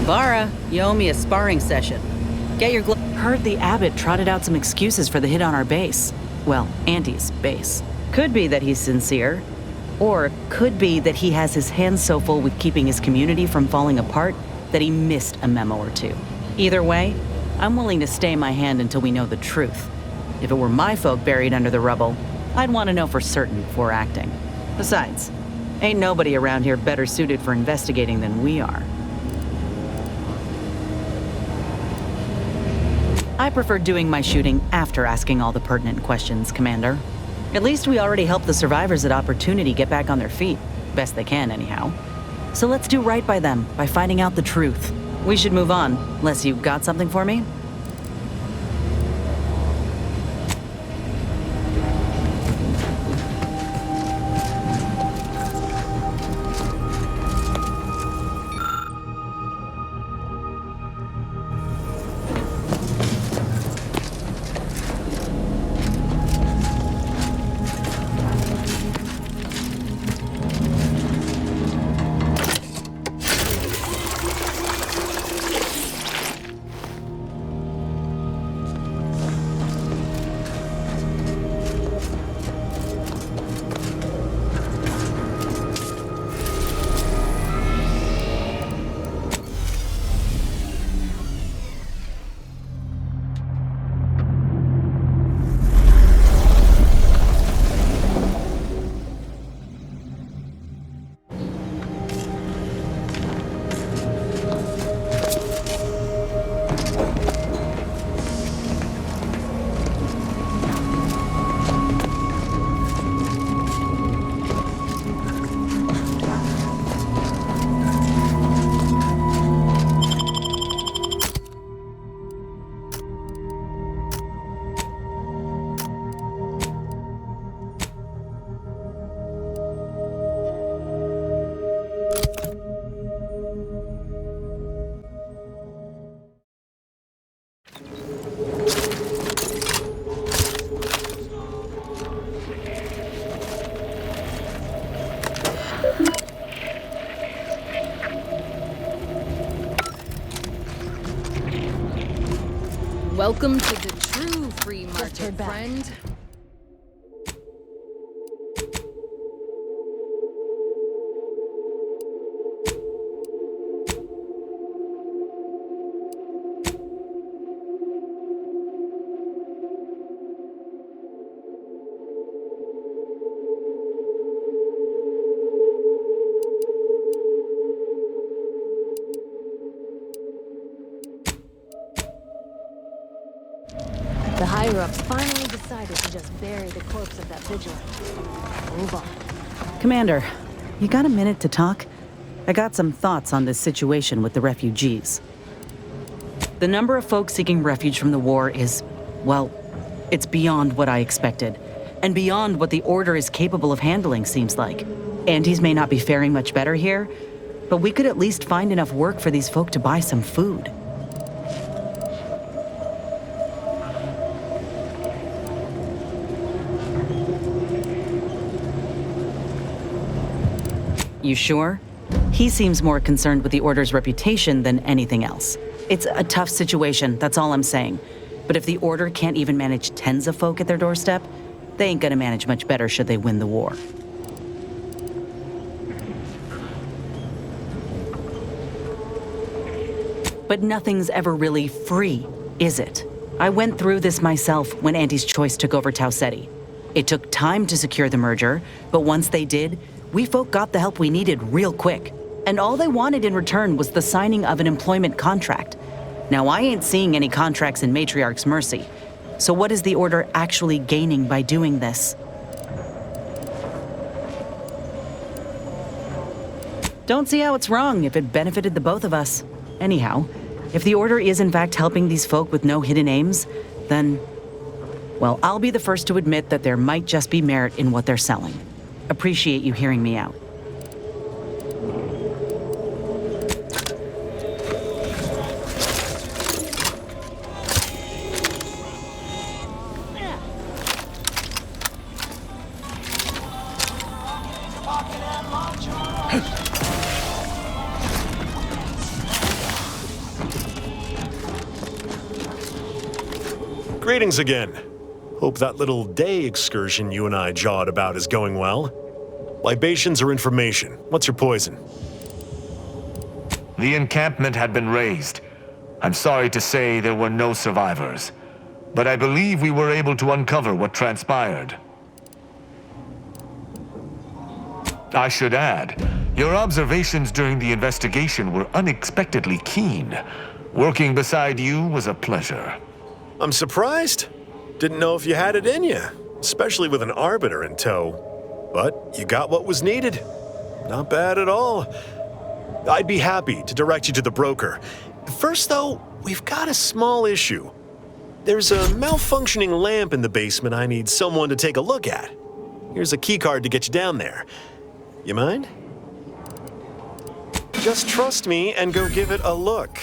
Vara, you owe me a sparring session. Get your Heard the abbot trotted out some excuses for the hit on our base. Well, Andy's base. Could be that he's sincere, or could be that he has his hands so full with keeping his community from falling apart that he missed a memo or two. Either way, I'm willing to stay my hand until we know the truth. If it were my folk buried under the rubble, I'd want to know for certain before acting. Besides, ain't nobody around here better suited for investigating than we are. I prefer doing my shooting after asking all the pertinent questions, Commander. At least we already helped the survivors at Opportunity get back on their feet. Best they can, anyhow. So let's do right by them by finding out the truth. We should move on, unless you got something for me? Welcome to the true free market, friend. The higher-ups finally decided to just bury the corpse of that vigilant. Move on. Commander, you got a minute to talk? I got some thoughts on this situation with the refugees. The number of folks seeking refuge from the war is, well, it's beyond what I expected. And beyond what the Order is capable of handling, seems like. Andes may not be faring much better here, but we could at least find enough work for these folk to buy some food. You sure? He seems more concerned with the Order's reputation than anything else. It's a tough situation, that's all I'm saying. But if the Order can't even manage tens of folk at their doorstep, they ain't gonna manage much better should they win the war. But nothing's ever really free, is it? I went through this myself when Andy's Choice took over Tau Ceti. It took time to secure the merger, but once they did, we folk got the help we needed real quick. And all they wanted in return was the signing of an employment contract. Now, I ain't seeing any contracts in Matriarch's Mercy. So what is the Order actually gaining by doing this? Don't see how it's wrong if it benefited the both of us. Anyhow, if the Order is in fact helping these folk with no hidden aims, then, well, I'll be the first to admit that there might just be merit in what they're selling. Appreciate you hearing me out. Greetings again. Hope that little day excursion you and I jawed about is going well. Libations or information? What's your poison? The encampment had been razed. I'm sorry to say there were no survivors, but I believe we were able to uncover what transpired. I should add, your observations during the investigation were unexpectedly keen. Working beside you was a pleasure. I'm surprised. Didn't know if you had it in you, especially with an arbiter in tow. But you got what was needed. Not bad at all. I'd be happy to direct you to the broker. First, though, we've got a small issue. There's a malfunctioning lamp in the basement I need someone to take a look at. Here's a keycard to get you down there. You mind? Just trust me and go give it a look.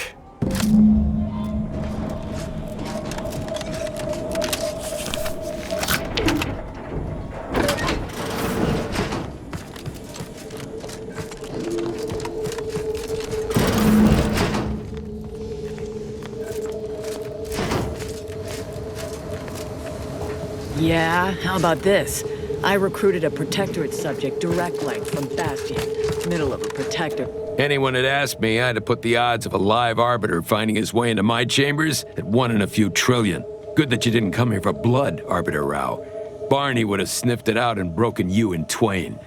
Yeah, how about this? I recruited a Protectorate subject direct leg from Bastion, middle of a Protector. Anyone had asked me, I'd have put the odds of a live arbiter finding his way into my chambers at 1 in a few trillion. Good that you didn't come here for blood, Arbiter Rao. Barney would have sniffed it out and broken you in twain.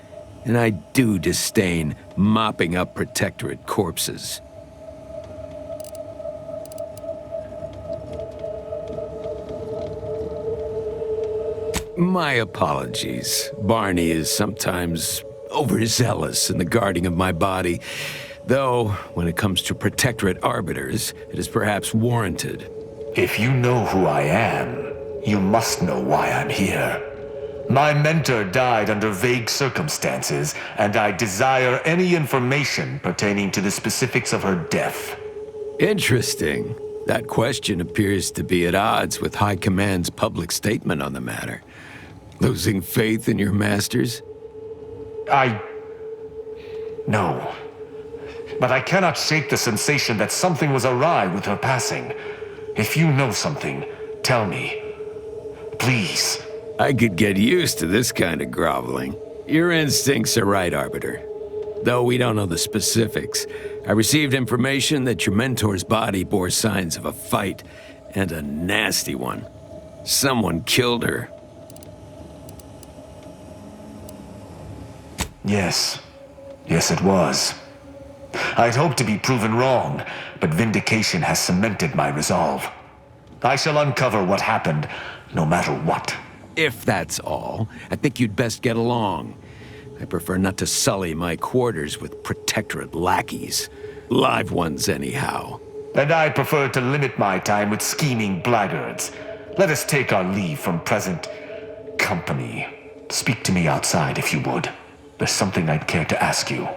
And I do disdain mopping up Protectorate corpses. My apologies. Barney is sometimes overzealous in the guarding of my body, though when it comes to Protectorate arbiters, it is perhaps warranted. If you know who I am, you must know why I'm here. My mentor died under vague circumstances, and I desire any information pertaining to the specifics of her death. Interesting. That question appears to be at odds with High Command's public statement on the matter. Losing faith in your masters? No. But I cannot shake the sensation that something was awry with her passing. If you know something, tell me. Please. I could get used to this kind of groveling. Your instincts are right, Arbiter. Though we don't know the specifics, I received information that your mentor's body bore signs of a fight, and a nasty one. Someone killed her. Yes. Yes, it was. I'd hoped to be proven wrong, but vindication has cemented my resolve. I shall uncover what happened, no matter what. If that's all, I think you'd best get along. I prefer not to sully my quarters with Protectorate lackeys. Live ones, anyhow. And I prefer to limit my time with scheming blackguards. Let us take our leave from present company. Speak to me outside, if you would. There's something I'd care to ask you.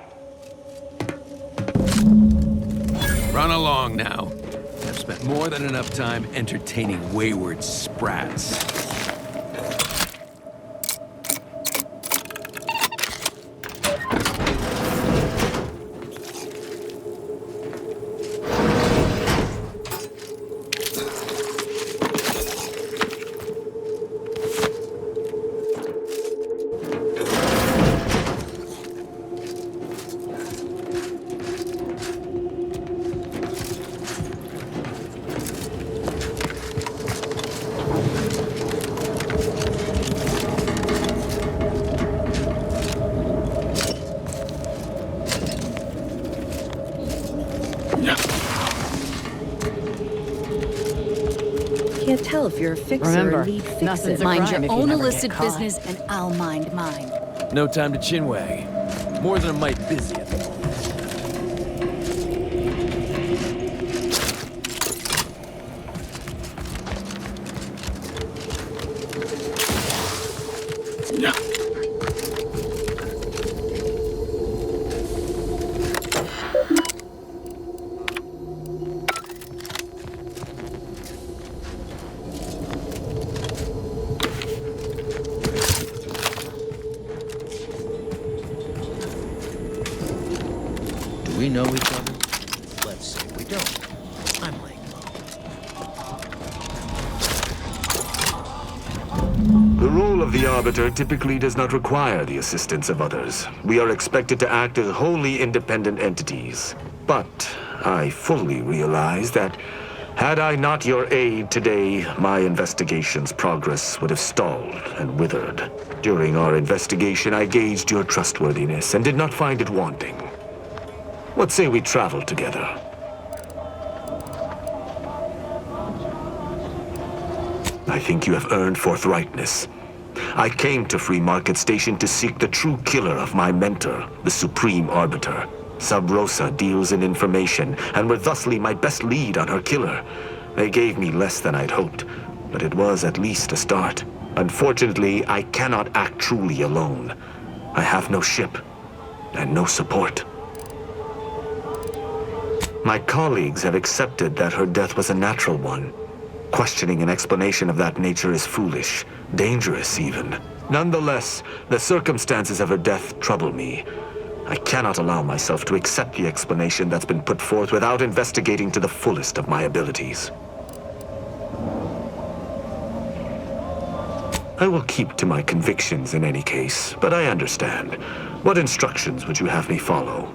Run along now. I've spent more than enough time entertaining wayward sprats. Can't tell if you're a fixer Remember, or need fix nothing's it. a Mind crime your if you own never get illicit caught. business and I'll mind mine. No time to chinwag. More than a mite busy at the moment. Do we know each other? Let's say we don't. I'm laying low. role of the Arbiter typically does not require the assistance of others. We are expected to act as wholly independent entities. But I fully realize that had I not your aid today, my investigation's progress would have stalled and withered. During our investigation, I gauged your trustworthiness and did not find it wanting. What say we travel together? I think you have earned forthrightness. I came to Free Market Station to seek the true killer of my mentor, the Supreme Arbiter. Sub Rosa deals in information, and were thusly my best lead on her killer. They gave me less than I'd hoped, but it was at least a start. Unfortunately, I cannot act truly alone. I have no ship, and no support. My colleagues have accepted that her death was a natural one. Questioning an explanation of that nature is foolish, dangerous even. Nonetheless, the circumstances of her death trouble me. I cannot allow myself to accept the explanation that's been put forth without investigating to the fullest of my abilities. I will keep to my convictions in any case, but I understand. What instructions would you have me follow?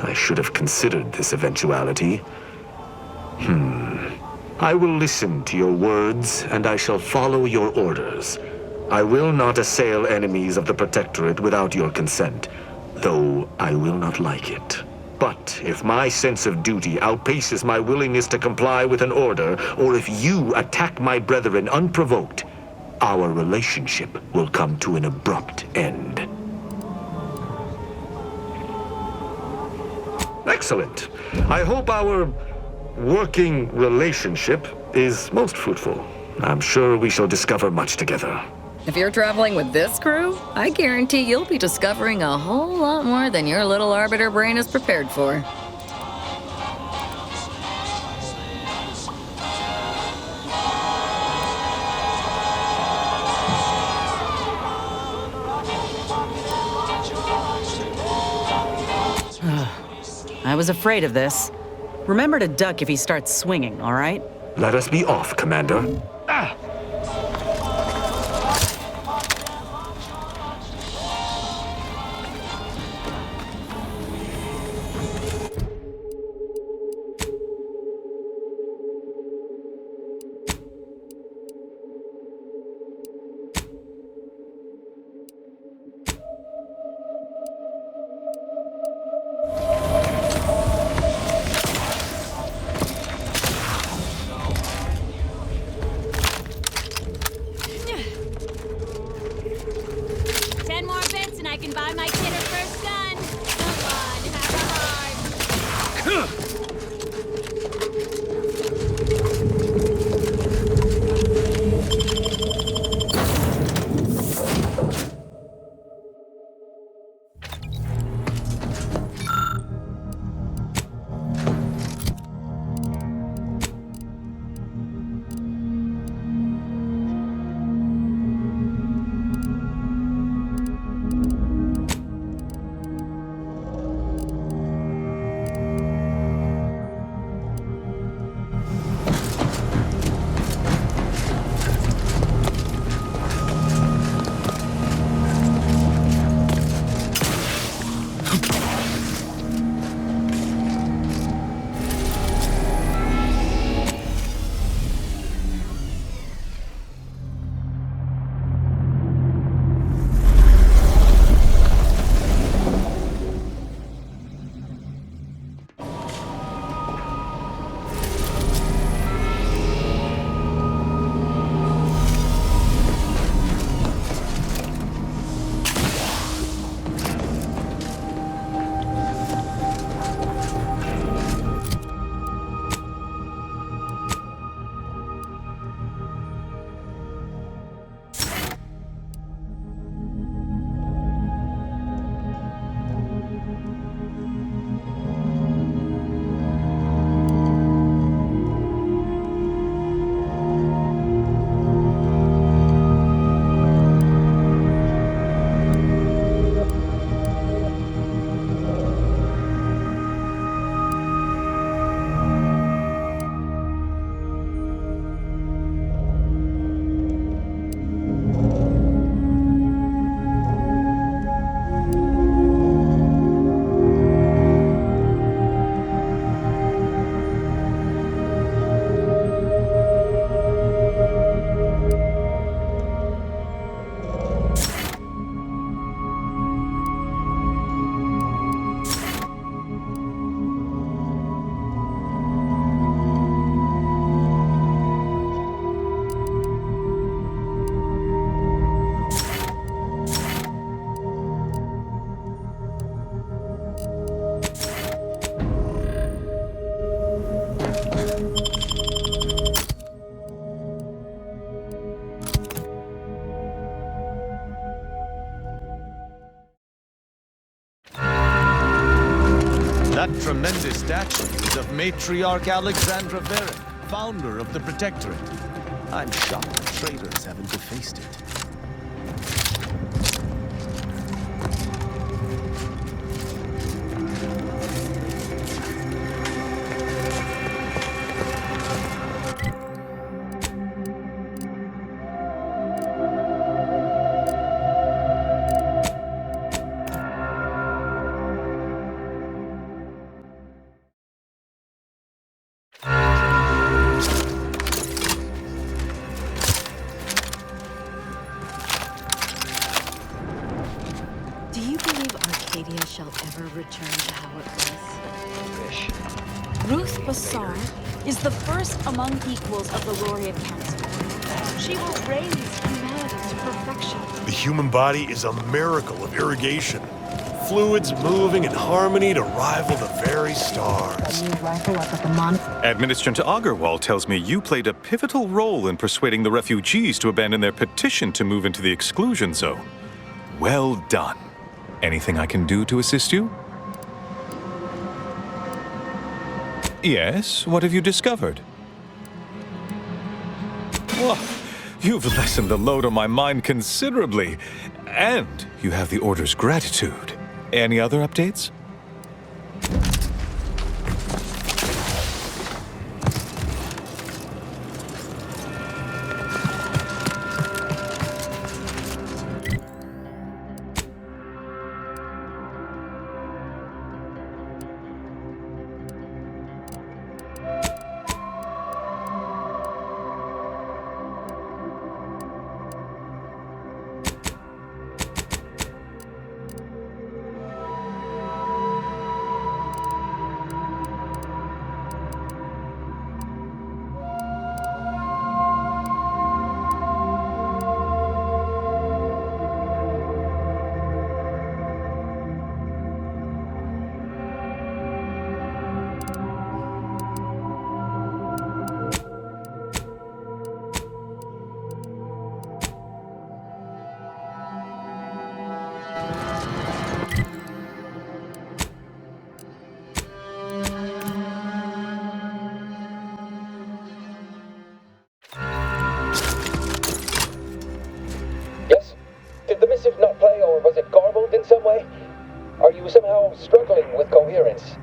I should have considered this eventuality. I will listen to your words, and I shall follow your orders. I will not assail enemies of the Protectorate without your consent, though I will not like it. But if my sense of duty outpaces my willingness to comply with an order, or if you attack my brethren unprovoked, our relationship will come to an abrupt end. Excellent. I hope our working relationship is most fruitful. I'm sure we shall discover much together. If you're traveling with this crew, I guarantee you'll be discovering a whole lot more than your little Arbiter brain is prepared for. I was afraid of this. Remember to duck if he starts swinging, all right? Let us be off, Commander. That tremendous statue is of Matriarch Alexandra Varen, founder of the Protectorate. I'm shocked the traitors haven't defaced it. Do you believe Arcadia shall ever return to how it was? Ruth Bassar is the first among equals of the Laureate Council. She will raise humanity to perfection. The human body is a miracle of irrigation. Fluids moving in harmony to rival the very stars. Administrator Agarwal tells me you played a pivotal role in persuading the refugees to abandon their petition to move into the exclusion zone. Well done. Anything I can do to assist you? Yes, what have you discovered? Oh, you've lessened the load on my mind considerably, and you have the Order's gratitude. Any other updates? Yes? Did the missive not play, or was it garbled in some way? Are you somehow struggling with coherence?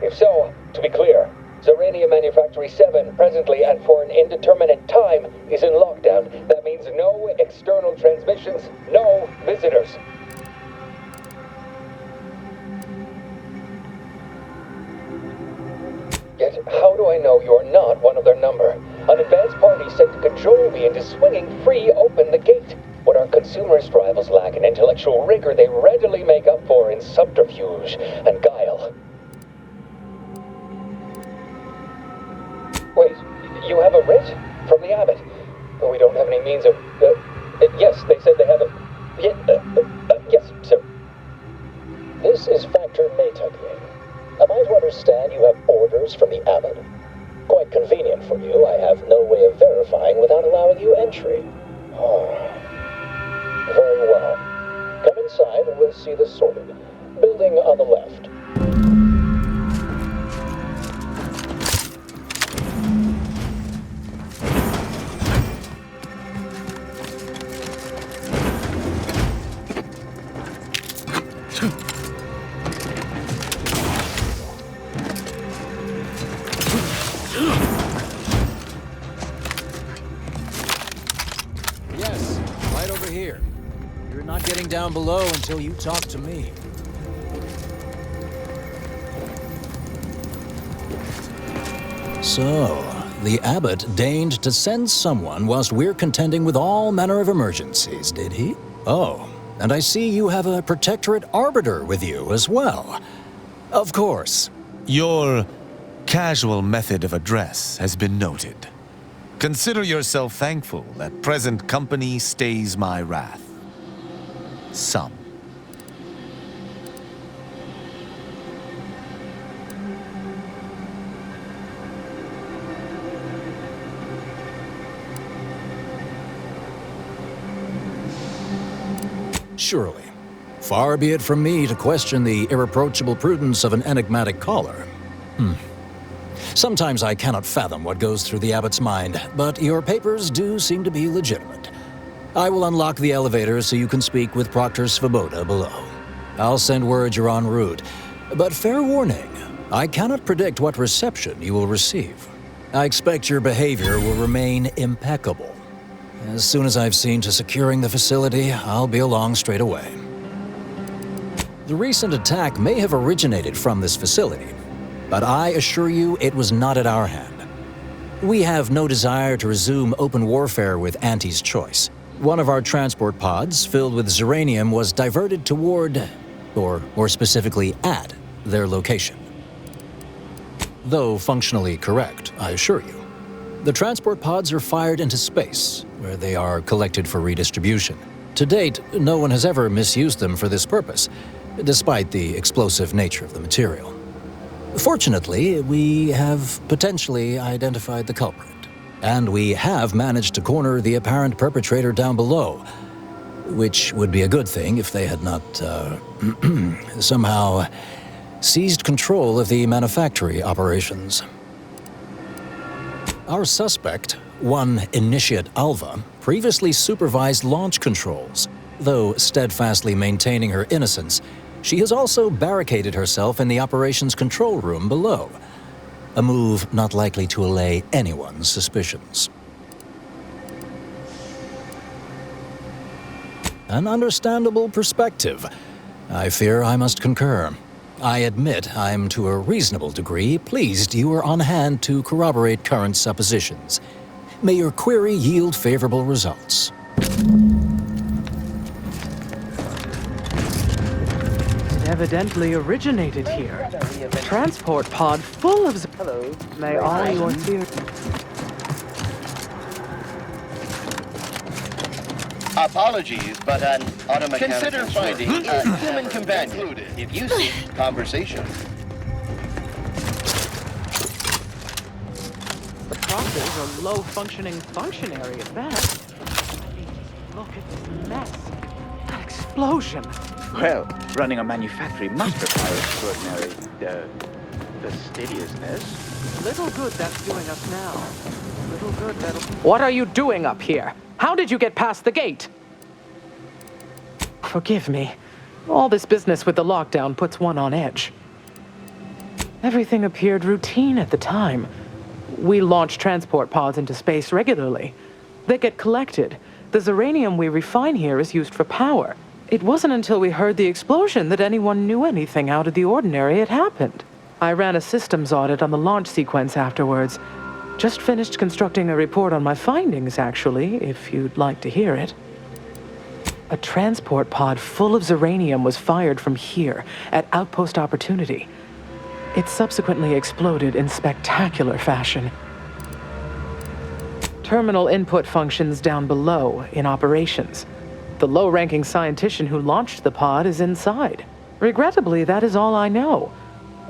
If so, to be clear, Zerania Manufactory 7 presently and for an indeterminate time is in lockdown. That means no external transmissions, no visitors. Yet, how do I know you're not one of their number? An advanced party sent to control me into swinging free open the gate. What our consumerist rivals lack in intellectual rigor, they readily make up for in subterfuge and guile. Wait, you have a writ? From the abbot? Oh, we don't have any means of... yes, they said they have a... yes, sir. This is Factor Maytugling. Am I to understand you have orders from the abbot? Quite convenient for you. I have no way of verifying without allowing you entry. Oh. Very well. Come inside and we'll see this sorted. Building on the left. Yes, right over here. You're not getting down below until you talk to me. So, the abbot deigned to send someone whilst we're contending with all manner of emergencies, did he? Oh, and I see you have a Protectorate Arbiter with you as well. Of course. Your casual method of address has been noted. Consider yourself thankful that present company stays my wrath. Some. Surely. Far be it from me to question the irreproachable prudence of an enigmatic caller. Sometimes I cannot fathom what goes through the abbot's mind, but your papers do seem to be legitimate. I will unlock the elevator so you can speak with Proctor Svoboda below. I'll send word you're en route, but fair warning, I cannot predict what reception you will receive. I expect your behavior will remain impeccable. As soon as I've seen to securing the facility, I'll be along straight away. The recent attack may have originated from this facility, but I assure you it was not at our hand. We have no desire to resume open warfare with Auntie's choice. One of our transport pods, filled with Zeranium, was diverted toward, or more specifically at, their location. Though functionally correct, I assure you. The transport pods are fired into space, where they are collected for redistribution. To date, no one has ever misused them for this purpose, despite the explosive nature of the material. Fortunately, we have potentially identified the culprit, and we have managed to corner the apparent perpetrator down below, which would be a good thing if they had not, somehow seized control of the manufactory operations. Our suspect, one Initiate Alva, previously supervised launch controls. Though steadfastly maintaining her innocence, she has also barricaded herself in the operations control room below, a move not likely to allay anyone's suspicions. An understandable perspective. I fear I must concur. I admit I'm to a reasonable degree pleased you are on hand to corroborate current suppositions. May your query yield favorable results. It evidently originated here. Transport pod full of... Hello. May all your theories... Apologies, but an automechanical... Consider finding a human companion if you seek conversation. The Proctor's a low-functioning functionary at best. Look at this mess. That explosion. Well, running a manufactory must require extraordinary, fastidiousness. Little good that's doing us now. Little good that'll... What are you doing up here? How did you get past the gate? Forgive me. All this business with the lockdown puts one on edge. Everything appeared routine at the time. We launch transport pods into space regularly. They get collected. The Zeranium we refine here is used for power. It wasn't until we heard the explosion that anyone knew anything out of the ordinary had happened. I ran a systems audit on the launch sequence afterwards. Just finished constructing a report on my findings, actually, if you'd like to hear it. A transport pod full of Zeranium was fired from here, at Outpost Opportunity. It subsequently exploded in spectacular fashion. Terminal input functions down below in operations. The low-ranking scientist who launched the pod is inside. Regrettably, that is all I know.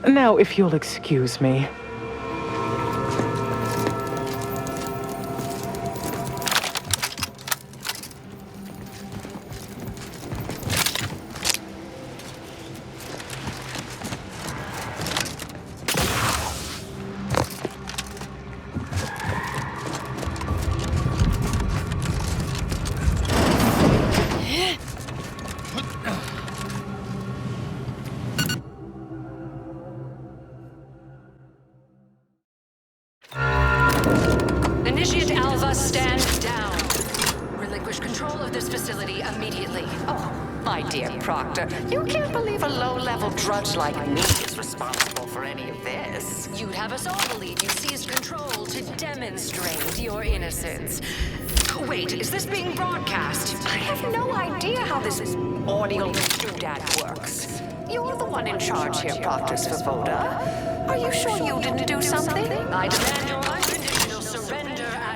Now, if you'll excuse me... Initiate Alva, stand down. Relinquish control of this facility immediately. Oh, my dear Proctor, you can't believe a low-level drudge like me is responsible for any of this. You'd have us all believe you seized control to demonstrate your innocence. Wait, is this being broadcast? I have no idea how this audio doodad works. You're the one in charge here, Proctor Svoboda. Are you sure you didn't do something? I demand your unconditional surrender at...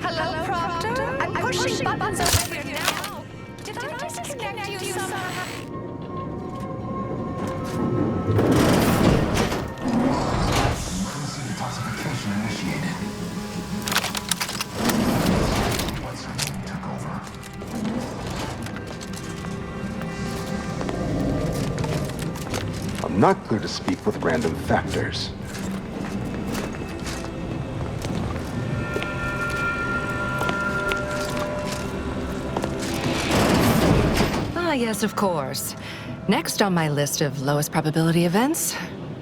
Hello, Proctor? I'm pushing buttons over here now. Did I disconnect you somehow? Detoxification initiated. What's her name took over? not clear to speak with random factors. Ah, yes, of course. Next on my list of lowest probability events,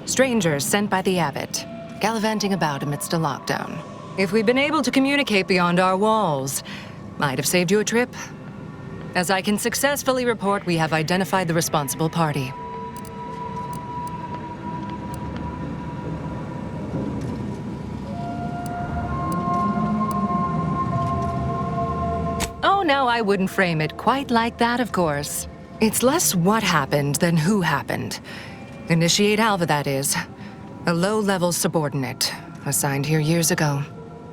strangers sent by the Abbot, gallivanting about amidst a lockdown. If we'd been able to communicate beyond our walls, might have saved you a trip. As I can successfully report, we have identified the responsible party. Oh, no, I wouldn't frame it quite like that, of course. It's less what happened than who happened. Initiate Alva, that is. A low-level subordinate, assigned here years ago.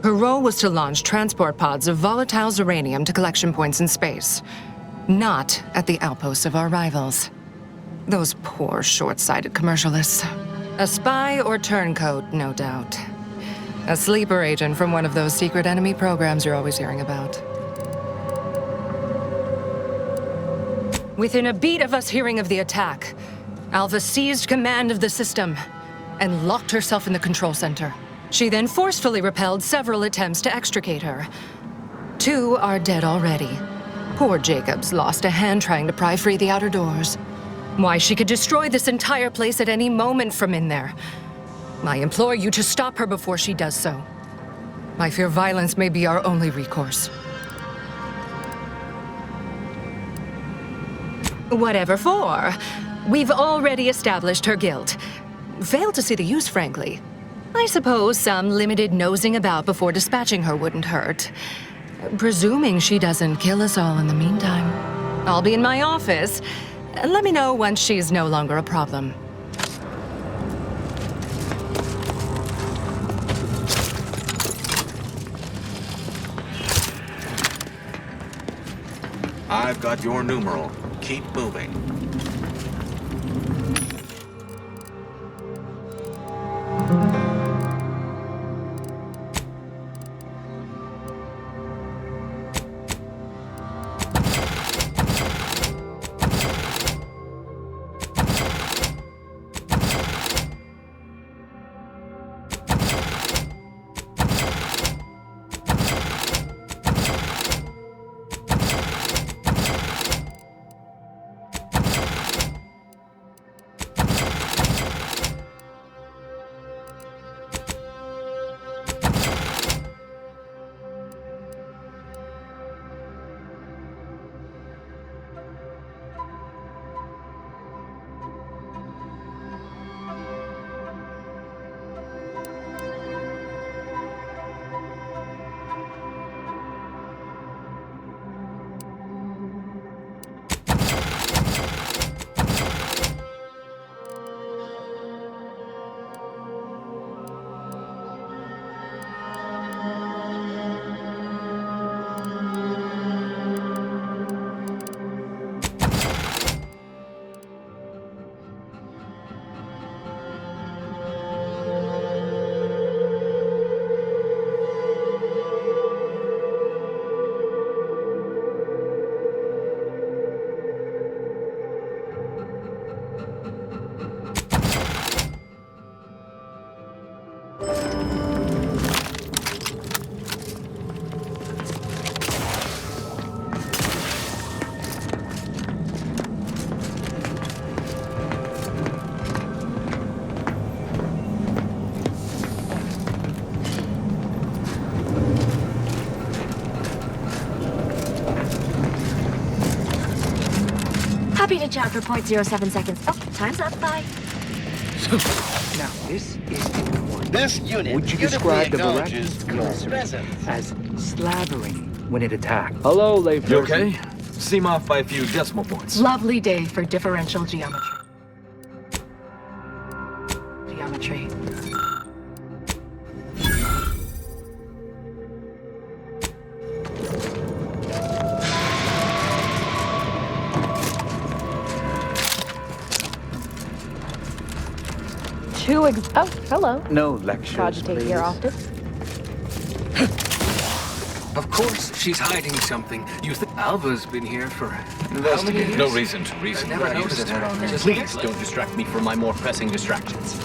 Her role was to launch transport pods of volatile uranium to collection points in space. Not at the outposts of our rivals. Those poor, short-sighted commercialists. A spy or turncoat, no doubt. A sleeper agent from one of those secret enemy programs you're always hearing about. Within a beat of us hearing of the attack, Alva seized command of the system and locked herself in the control center. She then forcefully repelled several attempts to extricate her. 2 are dead already. Poor Jacobs lost a hand trying to pry free the outer doors. Why, she could destroy this entire place at any moment from in there. I implore you to stop her before she does so. I fear violence may be our only recourse. Whatever for. We've already established her guilt. Failed to see the use, frankly. I suppose some limited nosing about before dispatching her wouldn't hurt. Presuming she doesn't kill us all in the meantime. I'll be in my office. Let me know once she's no longer a problem. I've got your numeral. Keep moving. Happy to chat for 0.07 seconds. Oh, time's up. Bye. Now, this is important. This unit Would you describe the Baraki's cursor as slavering when it attacked? Hello, layperson. You okay? Seem off by a few decimal points. Lovely day for differential geometry. Geometry. Oh, hello. No lectures, Cogitate please. here often. Of course, she's hiding something. You think Alva's been here for how many Investigate. years? No reason to reason. I never We're noticed used to her. it. Just Please don't distract me from my more pressing distractions.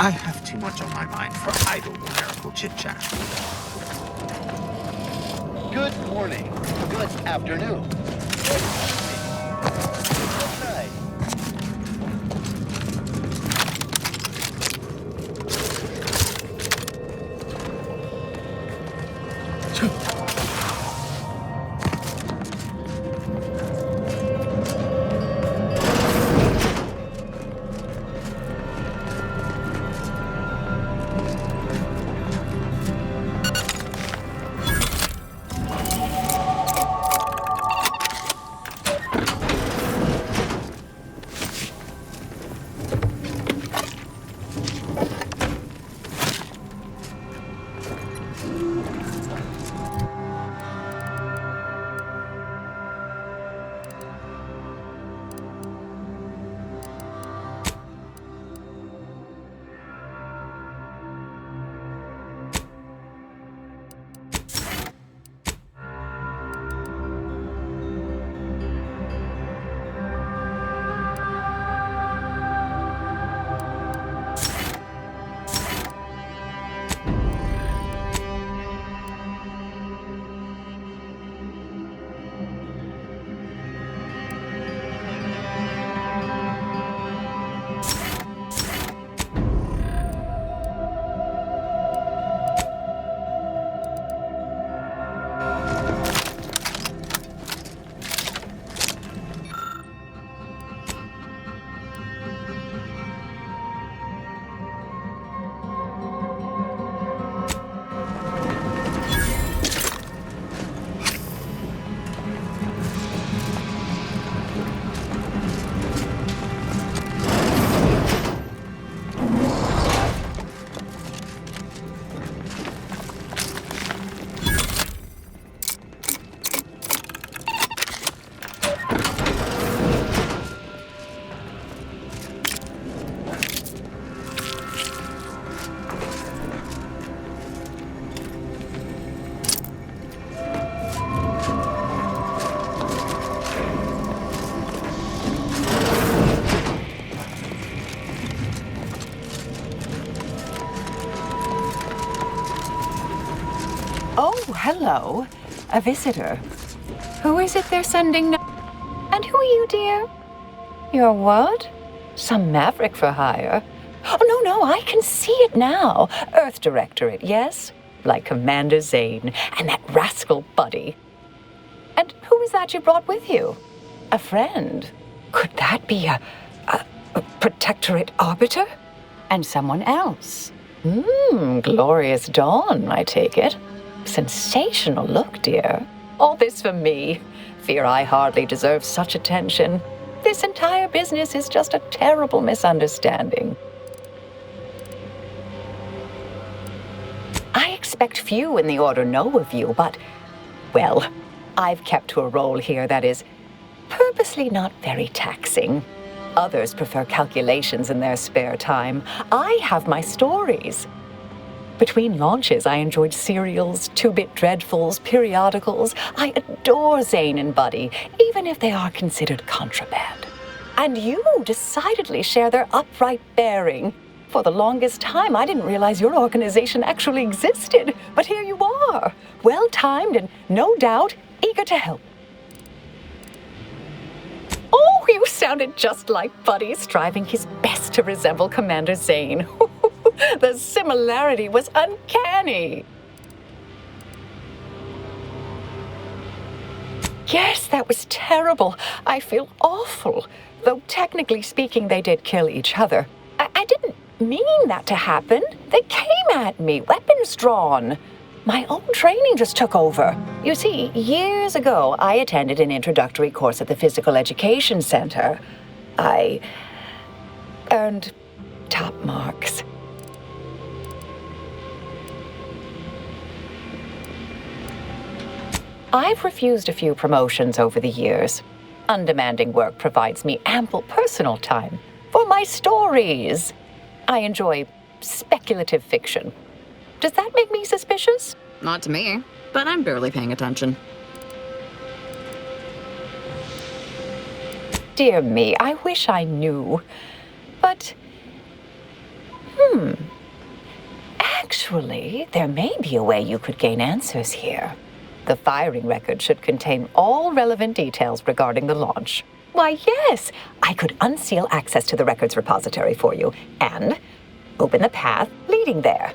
I have too much on my mind for idle clerical chit-chat. Good morning. Good afternoon. Good night. Oh, hello. A visitor. Who is it they're sending now? And who are you, dear? You're what? Some maverick for hire? Oh, no, I can see it now. Earth Directorate, yes? Like Commander Zane and that rascal Buddy. And who is that you brought with you? A friend? Could that be a Protectorate Arbiter? And someone else? Glorious dawn, I take it. Sensational look, dear. All this for me. Fear I hardly deserve such attention. This entire business is just a terrible misunderstanding. I expect few in the Order know of you, but, well, I've kept to a role here that is purposely not very taxing. Others prefer calculations in their spare time. I have my stories. Between launches, I enjoyed serials, two-bit dreadfuls, periodicals. I adore Zane and Buddy, even if they are considered contraband. And you decidedly share their upright bearing. For the longest time, I didn't realize your organization actually existed. But here you are, well-timed and, no doubt, eager to help. Oh, you sounded just like Buddy, striving his best to resemble Commander Zane. The similarity was uncanny. Yes, that was terrible. I feel awful. Though technically speaking, they did kill each other. I didn't mean that to happen. They came at me, weapons drawn. My own training just took over. You see, years ago, I attended an introductory course at the Physical Education Center. I earned top marks. I've refused a few promotions over the years. Undemanding work provides me ample personal time for my stories. I enjoy speculative fiction. Does that make me suspicious? Not to me, but I'm barely paying attention. Dear me, I wish I knew. But, actually, there may be a way you could gain answers here. The firing record should contain all relevant details regarding the launch. Why, yes, I could unseal access to the records repository for you and open the path leading there.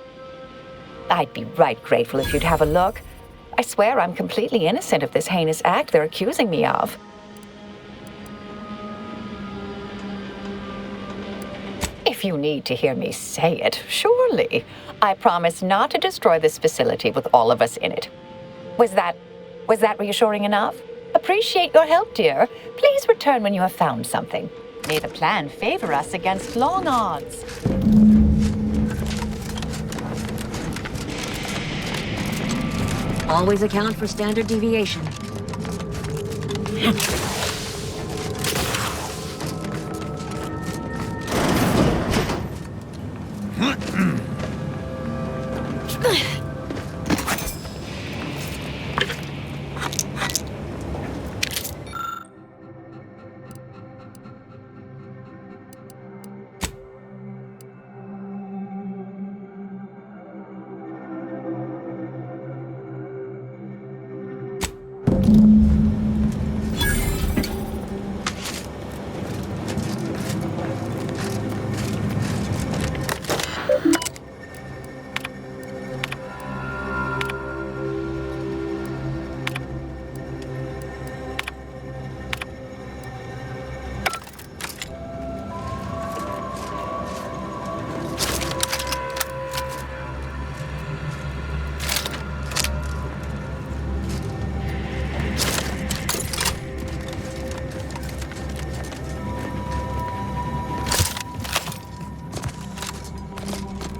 I'd be right grateful if you'd have a look. I swear I'm completely innocent of this heinous act they're accusing me of. If you need to hear me say it, surely. I promise not to destroy this facility with all of us in it. Was that reassuring enough? Appreciate your help, dear. Please return when you have found something. May the plan favor us against long odds. Always account for standard deviation.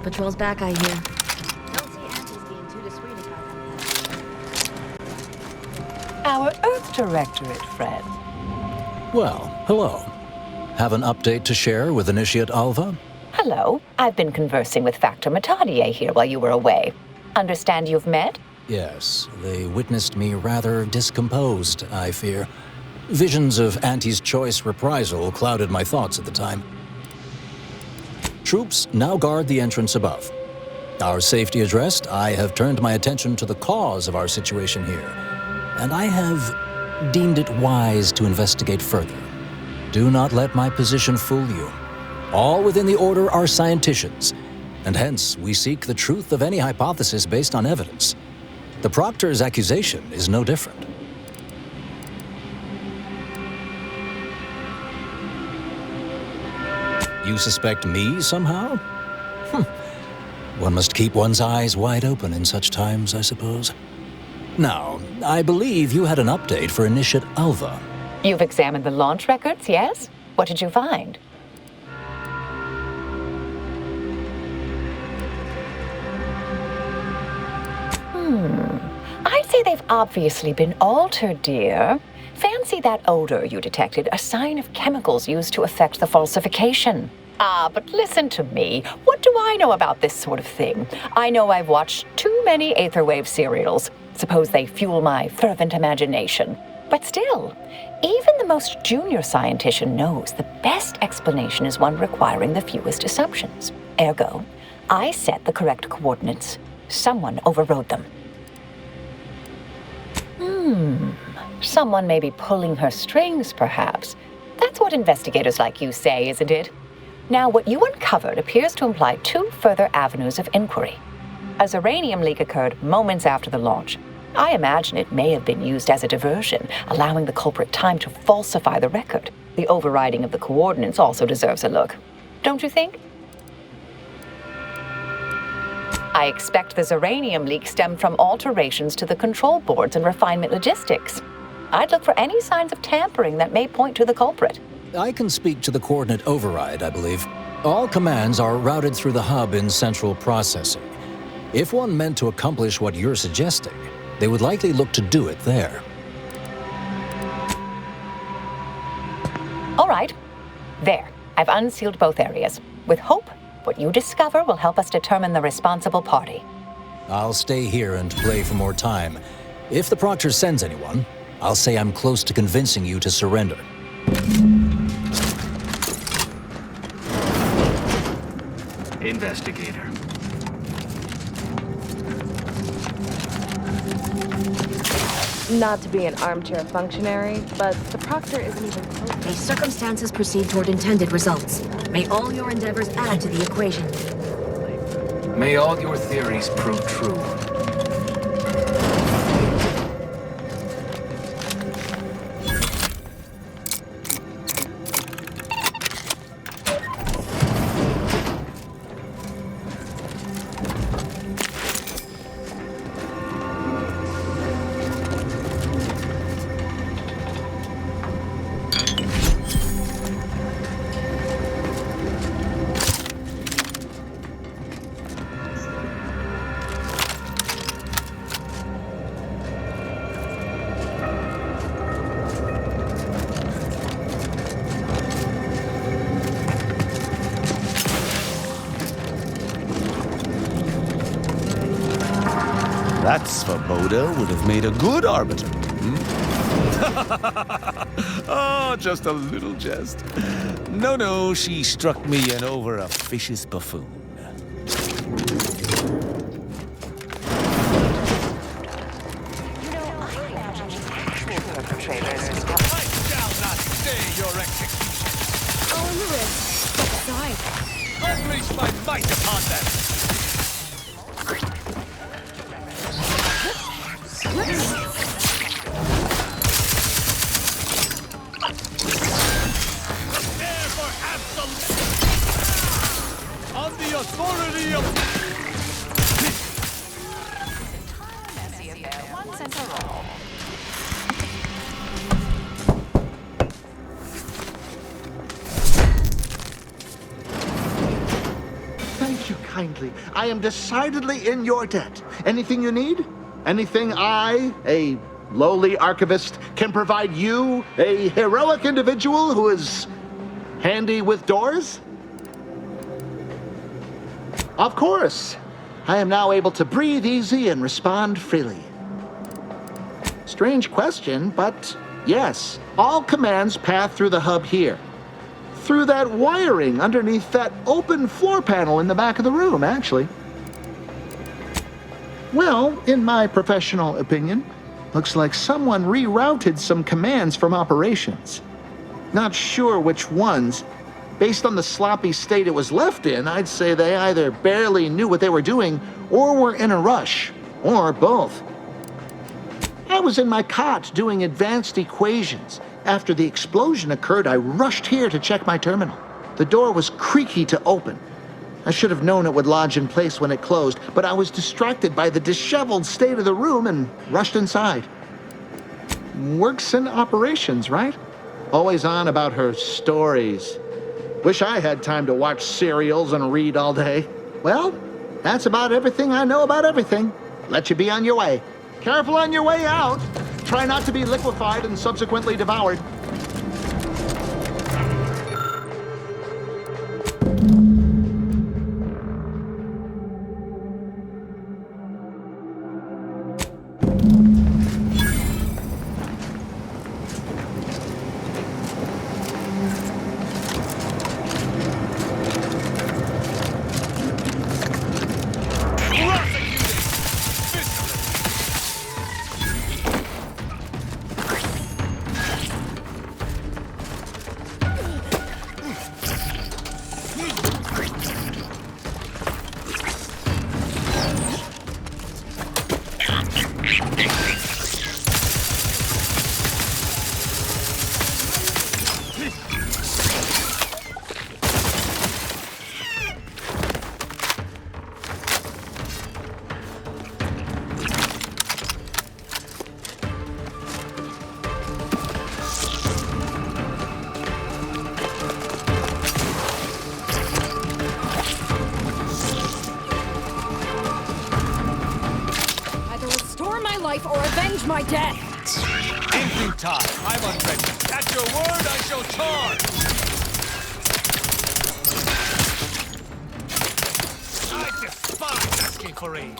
Patrol's back, I hear. Don't see Auntie's being too discreet about that. Our Earth Directorate friend. Well, hello. Have an update to share with Initiate Alva? Hello. I've been conversing with Factor Matadier here while you were away. Understand you've met? Yes, they witnessed me rather discomposed, I fear. Visions of Auntie's choice reprisal clouded my thoughts at the time. Troops now guard the entrance above. Our safety addressed, I have turned my attention to the cause of our situation here, and I have deemed it wise to investigate further. Do not let my position fool you. All within the Order are scienticians, and hence we seek the truth of any hypothesis based on evidence. The Proctor's accusation is no different. You suspect me somehow? One must keep one's eyes wide open in such times, I suppose. Now, I believe you had an update for Initiate Alva. You've examined the launch records, yes? What did you find? I'd say they've obviously been altered, dear. Fancy that odor you detected, a sign of chemicals used to effect the falsification. But listen to me. What do I know about this sort of thing? I know I've watched too many Aetherwave serials. Suppose they fuel my fervent imagination. But still, even the most junior scientician knows the best explanation is one requiring the fewest assumptions. Ergo, I set the correct coordinates. Someone overrode them. Someone may be pulling her strings, perhaps. That's what investigators like you say, isn't it? Now, what you uncovered appears to imply two further avenues of inquiry. A Zeranium leak occurred moments after the launch. I imagine it may have been used as a diversion, allowing the culprit time to falsify the record. The overriding of the coordinates also deserves a look. Don't you think? I expect the Zeranium leak stemmed from alterations to the control boards and refinement logistics. I'd look for any signs of tampering that may point to the culprit. I can speak to the coordinate override, I believe. All commands are routed through the hub in central processing. If one meant to accomplish what you're suggesting, they would likely look to do it there. All right. There. I've unsealed both areas. With hope, what you discover will help us determine the responsible party. I'll stay here and play for more time. If the Proctor sends anyone, I'll say I'm close to convincing you to surrender. Investigator. Not to be an armchair functionary, but the Proctor isn't even close. May circumstances proceed toward intended results. May all your endeavors add to the equation. May all your theories prove true. That Svoboda would have made a good arbiter. Oh, just a little jest. No, she struck me an over-officious buffoon. Unleash my might upon them! Prepare for absolute! On the authority of... Once and for all. Thank you kindly. I am decidedly in your debt. Anything you need? Anything I, a lowly archivist, can provide you, a heroic individual who is handy with doors? Of course. I am now able to breathe easy and respond freely. Strange question, but yes, all commands pass through the hub here. Through that wiring underneath that open floor panel in the back of the room, actually. Well, in my professional opinion, looks like someone rerouted some commands from operations. Not sure which ones. Based on the sloppy state it was left in, I'd say they either barely knew what they were doing or were in a rush, or both. I was in my cot doing advanced equations. After the explosion occurred, I rushed here to check my terminal. The door was creaky to open. I should have known it would lodge in place when it closed, but I was distracted by the disheveled state of the room and rushed inside. Works in operations, right? Always on about her stories. Wish I had time to watch serials and read all day. Well, that's about everything I know about everything. Let you be on your way. Careful on your way out. Try not to be liquefied and subsequently devoured. Or avenge my death! In due time, I'm unready. At your word, I shall charge! I despise asking for aid.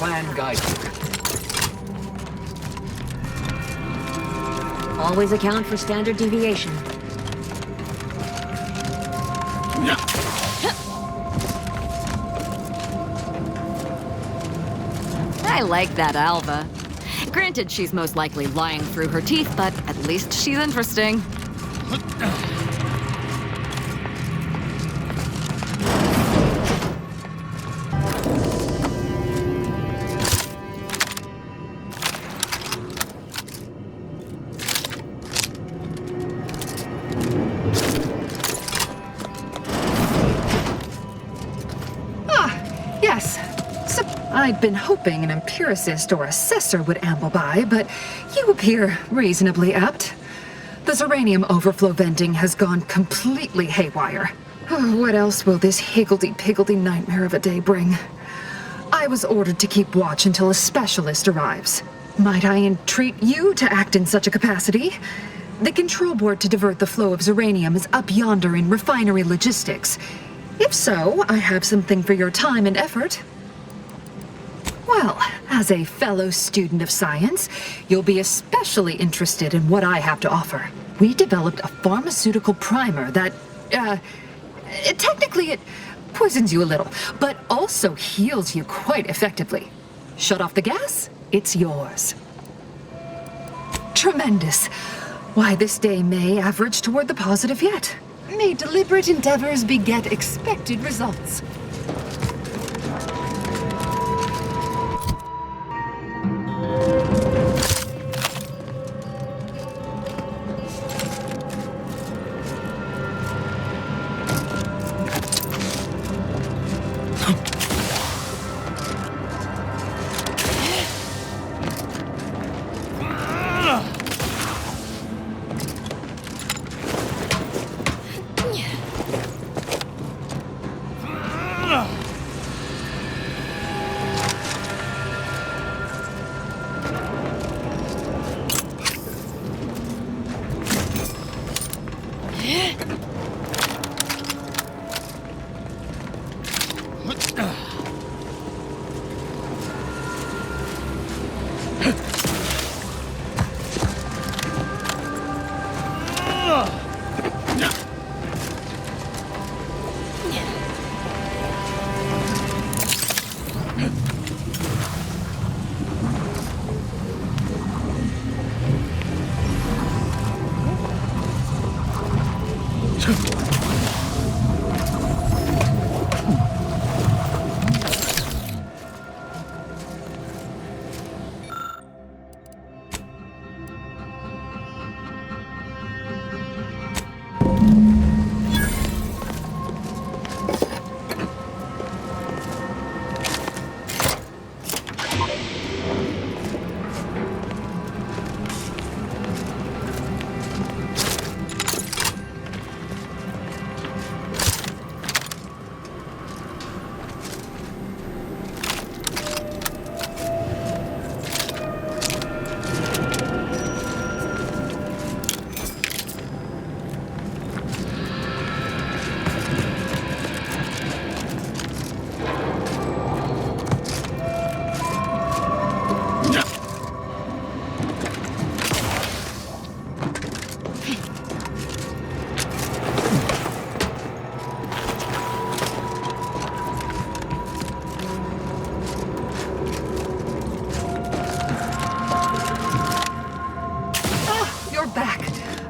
plan guide you. Always account for standard deviation. I like that Alva. Granted, she's most likely lying through her teeth, but at least she's interesting. Yes. So I'd been hoping an empiricist or assessor would amble by, but you appear reasonably apt. The Zeranium overflow venting has gone completely haywire. Oh, what else will this higgledy-piggledy nightmare of a day bring? I was ordered to keep watch until a specialist arrives. Might I entreat you to act in such a capacity? The control board to divert the flow of Zeranium is up yonder in refinery logistics. If so, I have something for your time and effort. Well, as a fellow student of science, you'll be especially interested in what I have to offer. We developed a pharmaceutical primer that, technically it poisons you a little, but also heals you quite effectively. Shut off the gas, it's yours. Tremendous. Why, this day may average toward the positive yet. May deliberate endeavors beget expected results.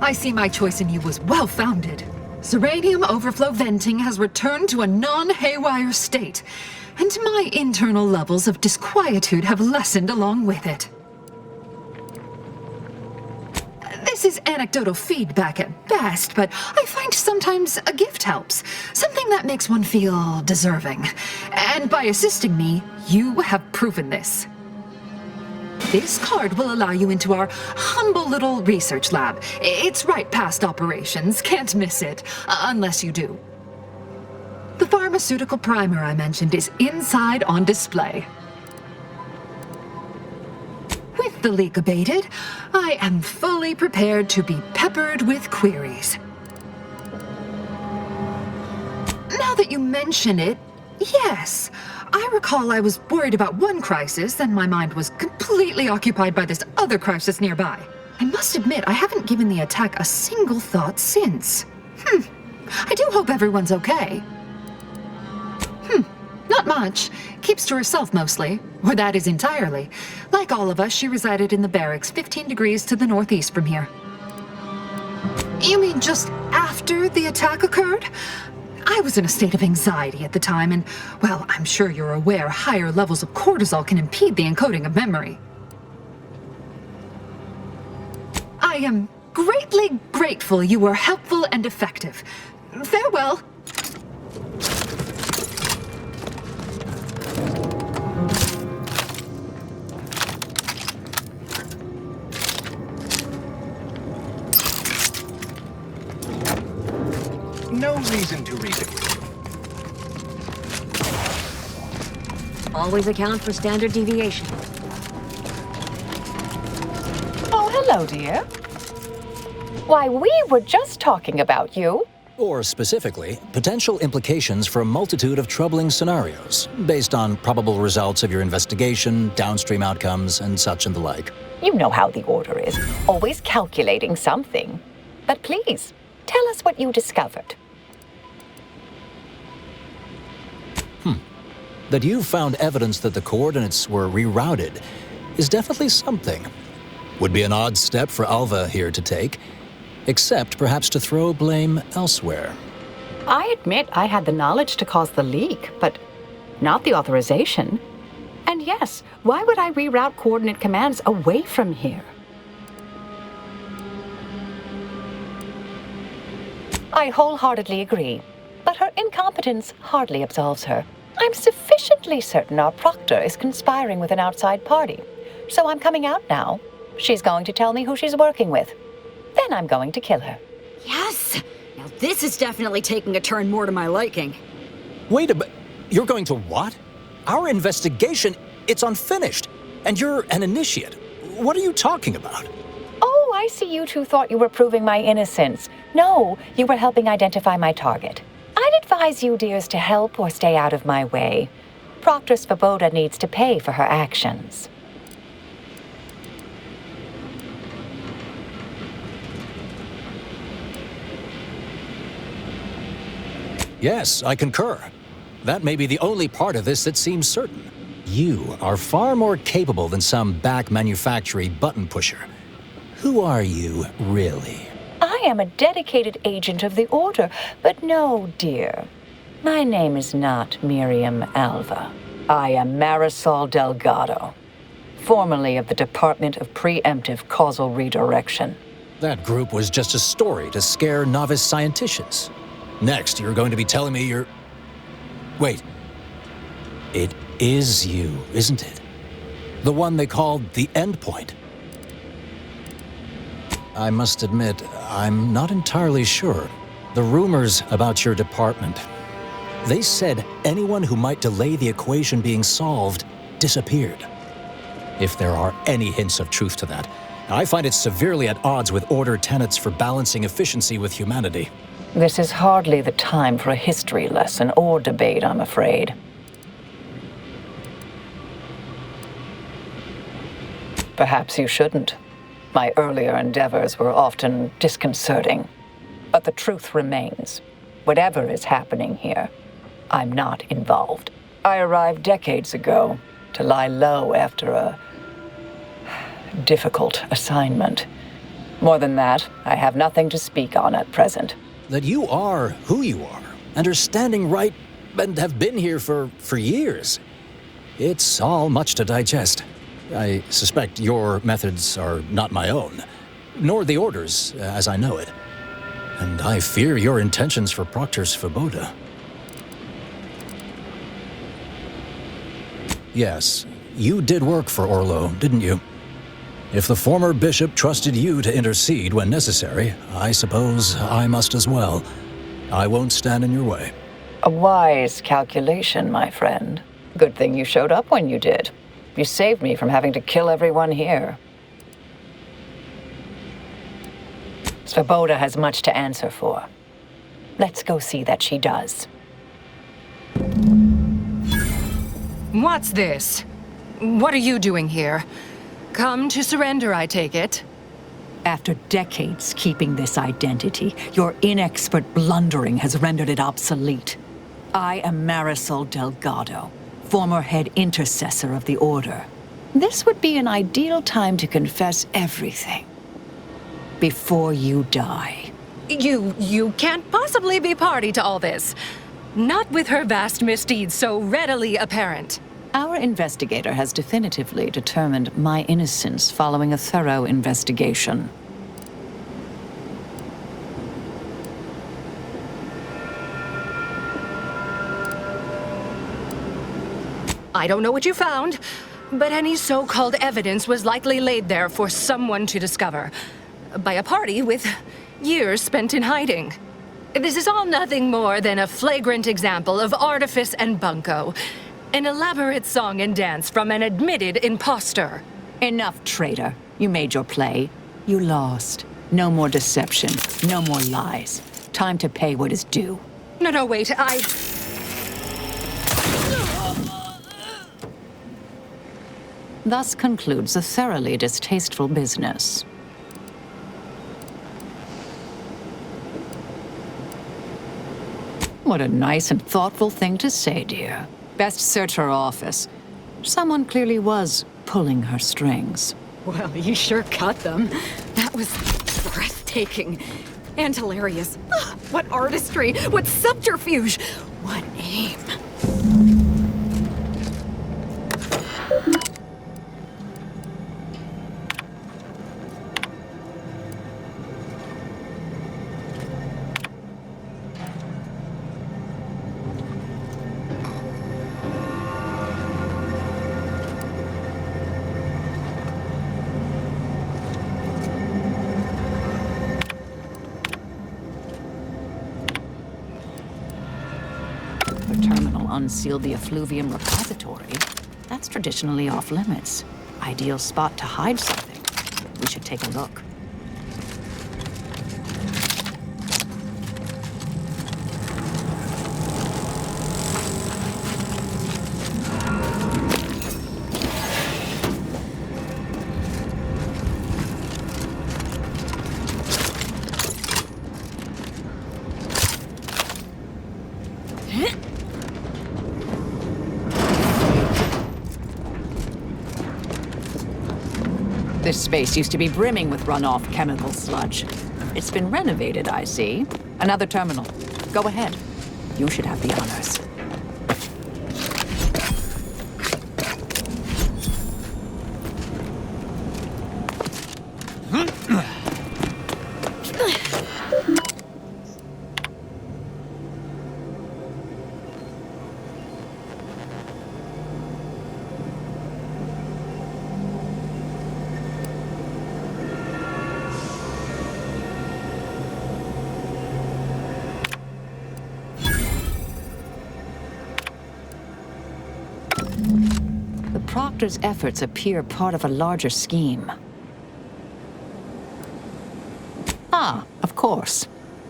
I see my choice in you was well-founded. Zeranium overflow venting has returned to a non-haywire state, and my internal levels of disquietude have lessened along with it. This is anecdotal feedback at best, but I find sometimes a gift helps. Something that makes one feel deserving. And by assisting me, you have proven this. This card will allow you into our humble little research lab. It's right past operations, can't miss it, unless you do. The pharmaceutical primer I mentioned is inside on display. With the leak abated, I am fully prepared to be peppered with queries. Now that you mention it, yes, I recall I was worried about one crisis, then my mind was completely occupied by this other crisis nearby. I must admit, I haven't given the attack a single thought since. I do hope everyone's okay. Not much. Keeps to herself mostly. Or that is entirely. Like all of us, she resided in the barracks 15 degrees to the northeast from here. You mean just after the attack occurred? I was in a state of anxiety at the time, and, well, I'm sure you're aware higher levels of cortisol can impede the encoding of memory. I am greatly grateful you were helpful and effective. Farewell. No reason to read it. Always account for standard deviation. Oh, hello, dear. Why, we were just talking about you. Or specifically, potential implications for a multitude of troubling scenarios, based on probable results of your investigation, downstream outcomes, and such and the like. You know how the Order is, always calculating something. But please, tell us what you discovered. That you found evidence that the coordinates were rerouted is definitely something. Would be an odd step for Alva here to take, except perhaps to throw blame elsewhere. I admit I had the knowledge to cause the leak, but not the authorization. And yes, why would I reroute coordinate commands away from here? I wholeheartedly agree, but her incompetence hardly absolves her. I'm sufficiently certain our proctor is conspiring with an outside party, so I'm coming out now. She's going to tell me who she's working with. Then I'm going to kill her. Yes! Now this is definitely taking a turn more to my liking. Wait a minute. You're going to what? Our investigation, it's unfinished. And you're an initiate. What are you talking about? Oh, I see you two thought you were proving my innocence. No, you were helping identify my target. I'd advise you dears to help or stay out of my way. Proctor Svoboda needs to pay for her actions. Yes, I concur. That may be the only part of this that seems certain. You are far more capable than some back manufactory button pusher. Who are you, really? I am a dedicated agent of the Order, but no, dear. My name is not Miriam Alva. I am Marisol Delgado, formerly of the Department of Preemptive Causal Redirection. That group was just a story to scare novice scienticians. Next, you're going to be telling me you're... Wait. It is you, isn't it? The one they called the Endpoint. I must admit, I'm not entirely sure. The rumors about your department. They said anyone who might delay the equation being solved disappeared. If there are any hints of truth to that, I find it severely at odds with Order tenets for balancing efficiency with humanity. This is hardly the time for a history lesson or debate, I'm afraid. Perhaps you shouldn't. My earlier endeavors were often disconcerting. But the truth remains. Whatever is happening here, I'm not involved. I arrived decades ago to lie low after a difficult assignment. More than that, I have nothing to speak on at present. That you are who you are, and are standing right, and have been here for years. It's all much to digest. I suspect your methods are not my own, nor the Order's, as I know it. And I fear your intentions for Proctor Svoboda. Yes, you did work for Orlo, didn't you? If the former bishop trusted you to intercede when necessary, I suppose I must as well. I won't stand in your way. A wise calculation, my friend. Good thing you showed up when you did. You saved me from having to kill everyone here. Svoboda has much to answer for. Let's go see that she does. What's this? What are you doing here? Come to surrender, I take it? After decades keeping this identity, your inexpert blundering has rendered it obsolete. I am Marisol Delgado, former head intercessor of the Order. This would be an ideal time to confess everything. Before you die. You can't possibly be party to all this. Not with her vast misdeeds so readily apparent. Our investigator has definitively determined my innocence following a thorough investigation. I don't know what you found, but any so-called evidence was likely laid there for someone to discover. By a party with years spent in hiding. This is all nothing more than a flagrant example of artifice and bunco. An elaborate song and dance from an admitted imposter. Enough, traitor. You made your play. You lost. No more deception. No more lies. Time to pay what is due. No, wait, Thus concludes a thoroughly distasteful business. What a nice and thoughtful thing to say, dear. Best search her office. Someone clearly was pulling her strings. Well, you sure cut them. That was breathtaking. And hilarious. What artistry! What subterfuge! What aim! Unseal the effluvium repository. That's traditionally off limits. Ideal spot to hide something. We should take a look. This space used to be brimming with runoff chemical sludge. It's been renovated, I see. Another terminal. Go ahead. You should have the honors. Proctor's efforts appear part of a larger scheme. Ah, of course.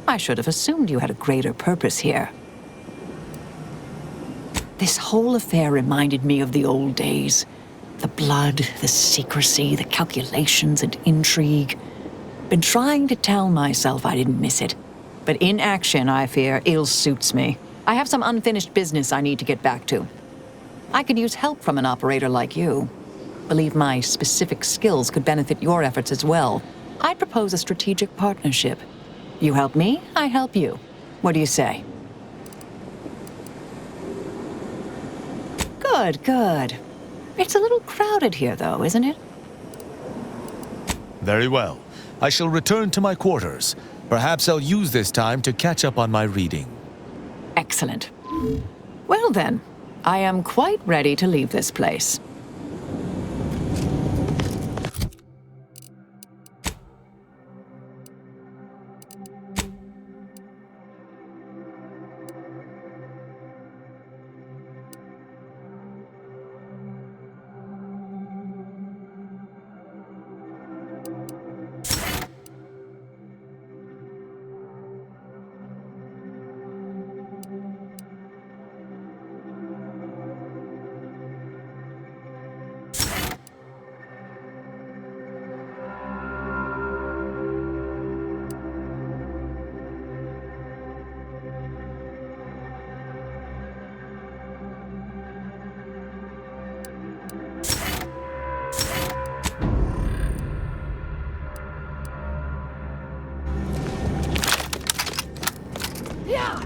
I should have assumed you had a greater purpose here. This whole affair reminded me of the old days. The blood, the secrecy, the calculations and intrigue. Been trying to tell myself I didn't miss it. But in action, I fear, ill suits me. I have some unfinished business I need to get back to. I could use help from an operator like you. Believe my specific skills could benefit your efforts as well. I'd propose a strategic partnership. You help me, I help you. What do you say? Good, good. It's a little crowded here, though, isn't it? Very well. I shall return to my quarters. Perhaps I'll use this time to catch up on my reading. Excellent. Well then, I am quite ready to leave this place. Yeah.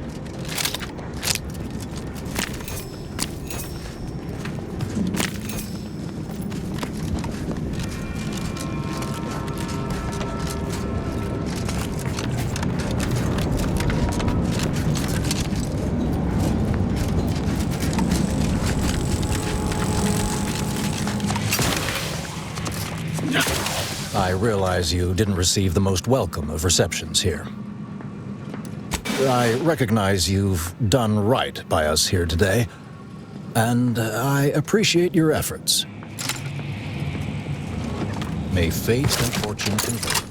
I realize you didn't receive the most welcome of receptions here. I recognize you've done right by us here today, and I appreciate your efforts. May fate and fortune converge.